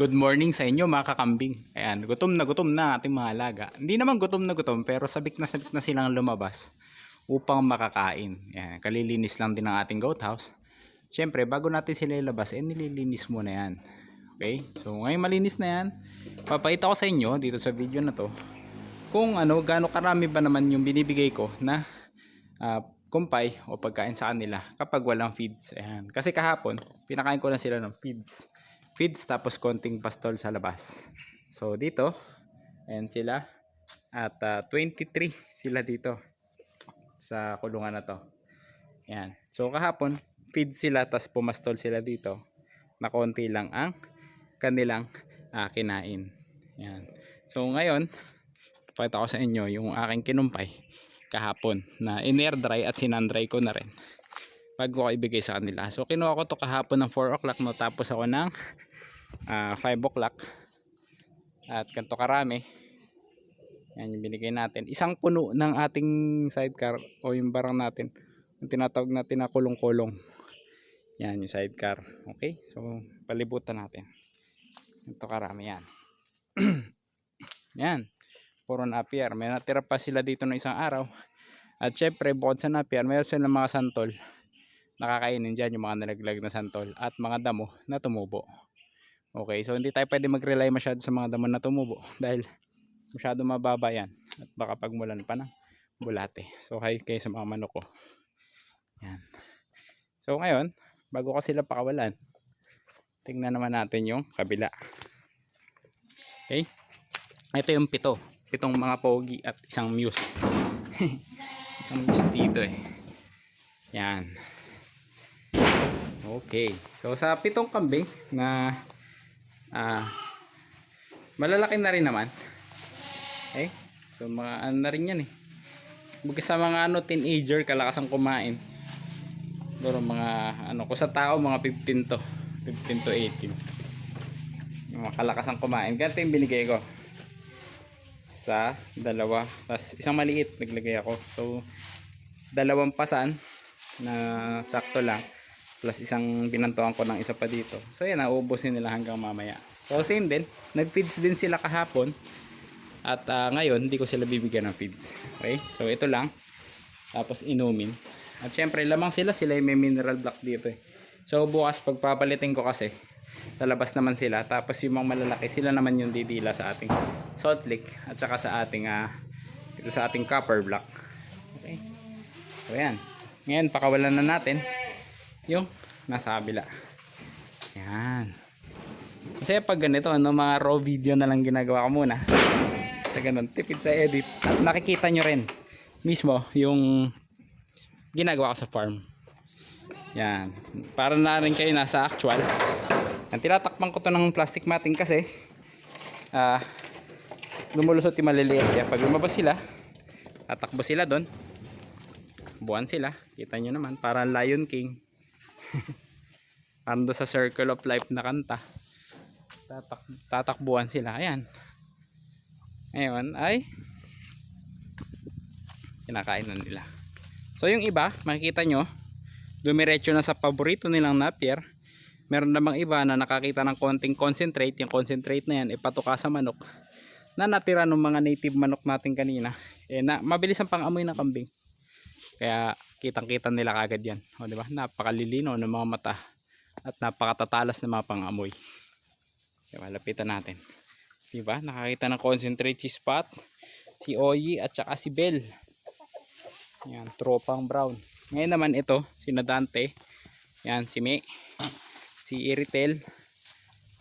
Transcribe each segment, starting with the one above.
Good morning sa inyo mga kakambing. Ayan, gutom na ating mga alaga. Hindi naman gutom na gutom pero sabik na silang lumabas upang makakain. Ayan, kalilinis lang din ng ating goat house. Siyempre, bago natin sila ilabas, nililinis muna yan. Okay? So, ngayon malinis na yan. Papakita ko sa inyo dito sa video na to kung gaano karami ba naman yung binibigay ko na kumpay o pagkain sa kanila kapag walang feeds. Ayan. Kasi kahapon, pinakain ko lang sila ng feeds tapos konting pastol sa labas. So dito, ayan sila at 23 sila dito sa kulungan na to. Ayan. So kahapon, feed sila tapos pumastol sila dito na konti lang ang kanilang kinain. Ayan. So ngayon, pakita ko sa inyo yung aking kinumpay kahapon na in-air dry at sinandry ko na rin bago ko ibigay sa kanila. So kinuha ko to kahapon ng 4 o'clock, no, tapos ako ng 5 o'clock at ganito karami. Yan yung binigay natin, isang puno ng ating sidecar o yung barang natin, yung tinatawag natin na kulong-kulong. Yan yung sidecar. Okay, so palibutan natin ganito karami yan. Yan, puro napier. May natira pa sila dito ng isang araw. At syempre bukod sa napier, mayroon silang mga santol nakakainin dyan, yung mga nalaglag na santol at mga damo na tumubo. Okay, so hindi tayo pwede mag-rely masyado sa mga damo na tumubo dahil masyado mababa yan at baka pagmulan pa ng bulate. So hi kayo sa mga manok ko. Yan. So ngayon, bago ko sila pakawalan, tingnan naman natin yung kabila. Okay, ito yung pitong mga pogi at isang muse. Isang muse dito yan. Okay, so sa pitong kambing na malalaki na rin naman. Okay, so mga na rin yan Bukod sa mga teenager, kalakasang kumain. Pero mga ko sa tao, mga 15 to 18. Yung mga kalakasang kumain. Ganito yung binigay ko sa dalawa, tapos isang maliit naglagay ako. So dalawang pasan na sakto lang, plus isang binantuan ko ng isa pa dito. So yan, nauubusin nila hanggang mamaya. So same din, nag-feeds din sila kahapon. At ngayon, hindi ko sila bibigyan ng feeds. Okay, so ito lang. Tapos inumin. At syempre, lamang sila yung may mineral block dito So bukas pagpapalitin ko kasi, lalabas naman sila. Tapos yung mga malalaki, sila naman yung didila sa ating salt lick. At saka sa ating, ito sa ating copper block. Okay, so yan. Ngayon, pakawalan na natin yung nasa kabila. Yan. Kasi pag ganito, mga raw video na lang ginagawa ko muna. Sa ganun, tipid sa edit. At nakikita nyo rin mismo yung ginagawa ko sa farm. Yan. Para na rin kayo nasa actual. Ang tinatakpan ko to ng plastic matting kasi lumulusot yung maliliit. Kaya pag lumabas sila, tatakbo sila doon. Buwan sila. Kita nyo naman. Para Lion King. Parang doon sa Circle of Life na kanta. Tatakbuhan sila. Ayan. Ngayon ay kinakain na nila. So yung iba, makikita nyo, dumiretso na sa paborito nilang napier. Meron namang iba na nakakita ng konting concentrate. Yung concentrate na yan, ipatuka sa manok na natira ng mga native manok natin kanina. Mabilis ang pang-amoy ng kambing. Kaya kitang-kita nila kagad yan. O, diba? Napakalilino ng mga mata at napakatatalas ng mga pang-amoy. Kaya lapitan natin. Diba? Nakakita ng concentrate si Spot, si Oyi at saka si Bell. Yan, tropang brown. Ngayon naman ito, si Nadante. Yan, si May, si Iritel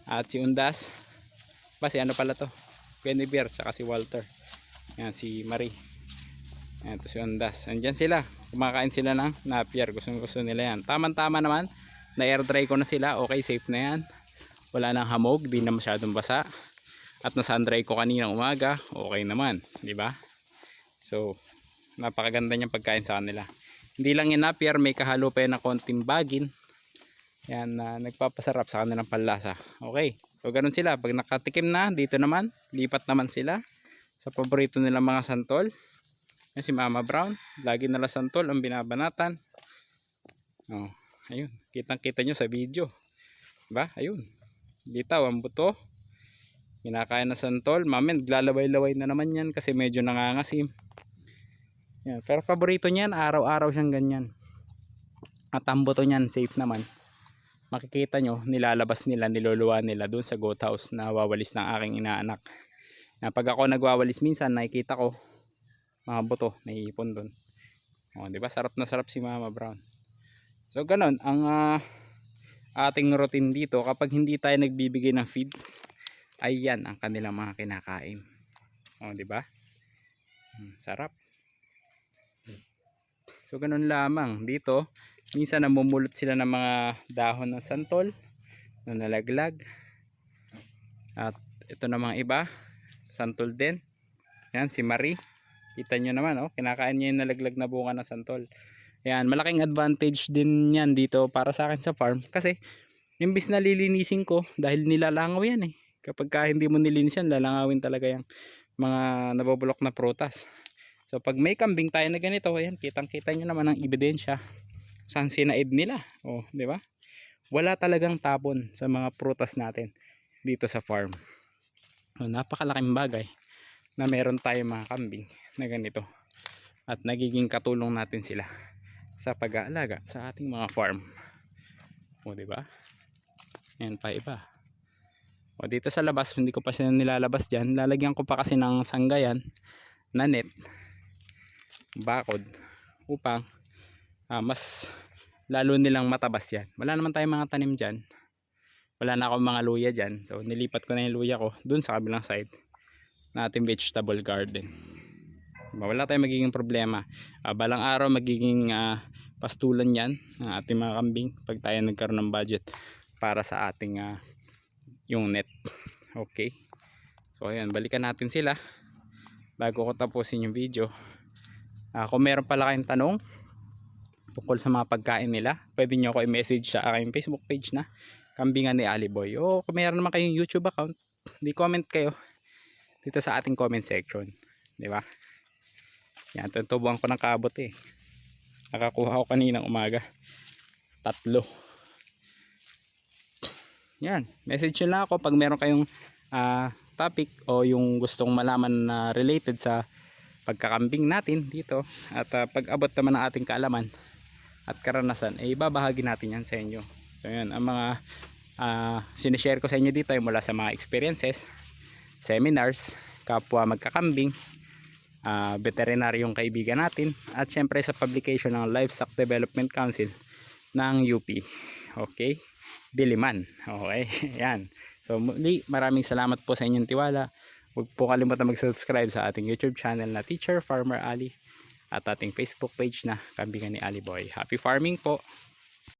at si Undas. Si ano pala to? Guinevere at saka si Walter. Yan, si Marie. Yan, ito si Undas. Andyan sila. Kumakain sila ng napier. Gusto nila yan. Tama-tama naman. Na-air dry ko na sila. Okay, safe na yan. Wala nang hamog. Di na masyadong basa. At na-sundry ko kanina umaga, okay naman, di ba? So, napakaganda niyang pagkain sa kanila. Hindi lang yung napier, may kahalo pa yan na konting bagin. Yan, nagpapasarap sa kanilang panlasa. Okay, so ganun sila. Pag nakatikim na, dito naman, lipat naman sila sa paborito nilang mga santol. Yan si Mama Brown, lagi nila santol ang binabanatan. Oh, ayun, kitang-kita nyo sa video. Diba? Ayun. Bitaw ang buto. Kinakain na santol. Mamin, naglalaway-laway na naman yan kasi medyo nangangasim. Yan. Pero paborito niyan, araw-araw siyang ganyan. At ang buto niyan, safe naman. Makikita nyo, nilalabas nila, niluluwa nila dun sa goat house na wawalis ng aking inaanak. Na pag ako nagwawalis minsan, nakikita ko mga buto, naiipon dun. O, diba? Sarap na sarap si Mama Brown. So, ganun, ang ating routine dito, kapag hindi tayo nagbibigay ng feeds, ay yan ang kanilang mga kinakain. O, diba? Sarap. So, ganun lamang. Dito, minsan namumulot sila ng mga dahon ng santol na nalaglag. At ito namang iba, santol din. Yan, si Marie. Kita nyo naman, oh, kinakain niya yung nalaglag na bunga ng santol. Yan, malaking advantage din yan dito para sa akin sa farm. Kasi, imbis na lilinisin ko, dahil nilalangaw yan eh. Kapag hindi mo nilinisan, lalangawin talaga yung mga nabubulok na prutas. So, pag may kambing tayo na ganito, ayan, kitang-kita nyo naman ang ebidensya. Saan sinaid nila. Oh, di ba? Wala talagang tapon sa mga prutas natin dito sa farm. So, napakalaking bagay na meron tayong mga kambing na ganito. At nagiging katulong natin sila sa pag-aalaga sa ating mga farm. O, di ba? Ayan pa iba. O, dito sa labas, hindi ko pa sila nilalabas dyan. Lalagyan ko pa kasi ng sanggayan na net, bakod, upang mas lalo nilang matabas yan. Wala naman tayong mga tanim dyan. Wala na akong mga luya dyan. So, nilipat ko na yung luya ko dun sa kabilang side na ating vegetable garden. Wala tayong magiging problema. Balang araw magiging pastulan yan ng ating mga kambing pag tayo nagkaroon ng budget para sa ating yung net. Okay, so ayan, balikan natin sila bago ko tapusin yung video. Kung meron pala kayong tanong tungkol sa mga pagkain nila, pwede nyo ako i-message sa aking Facebook page na Kambingan ni Ali Boy, o kung meron naman kayong YouTube account, di-comment kayo dito sa ating comment section, di ba? Yan, tutubuan ko ng kabot eh. Nakakuha ko kaninang umaga 3. Yan, message nyo lang ako pag meron kayong topic o yung gustong malaman na related sa pagkakambing natin dito. At pag abot naman ng ating kaalaman at karanasan, eh babahagi natin yan sa inyo. So yan, ang mga sinishare ko sa inyo dito ay mula sa mga experiences, seminars, kapwa magkakambing, veterinaryong kaibigan natin, at syempre sa publication ng Livestock Development Council ng UP. Okay, Diliman. Okay, yan. So muli, maraming salamat po sa inyong tiwala. Huwag po kalimutan mag-subscribe sa ating YouTube channel na Teacher Farmer Ali at ating Facebook page na Kambingan ni Ali Boy. Happy farming po!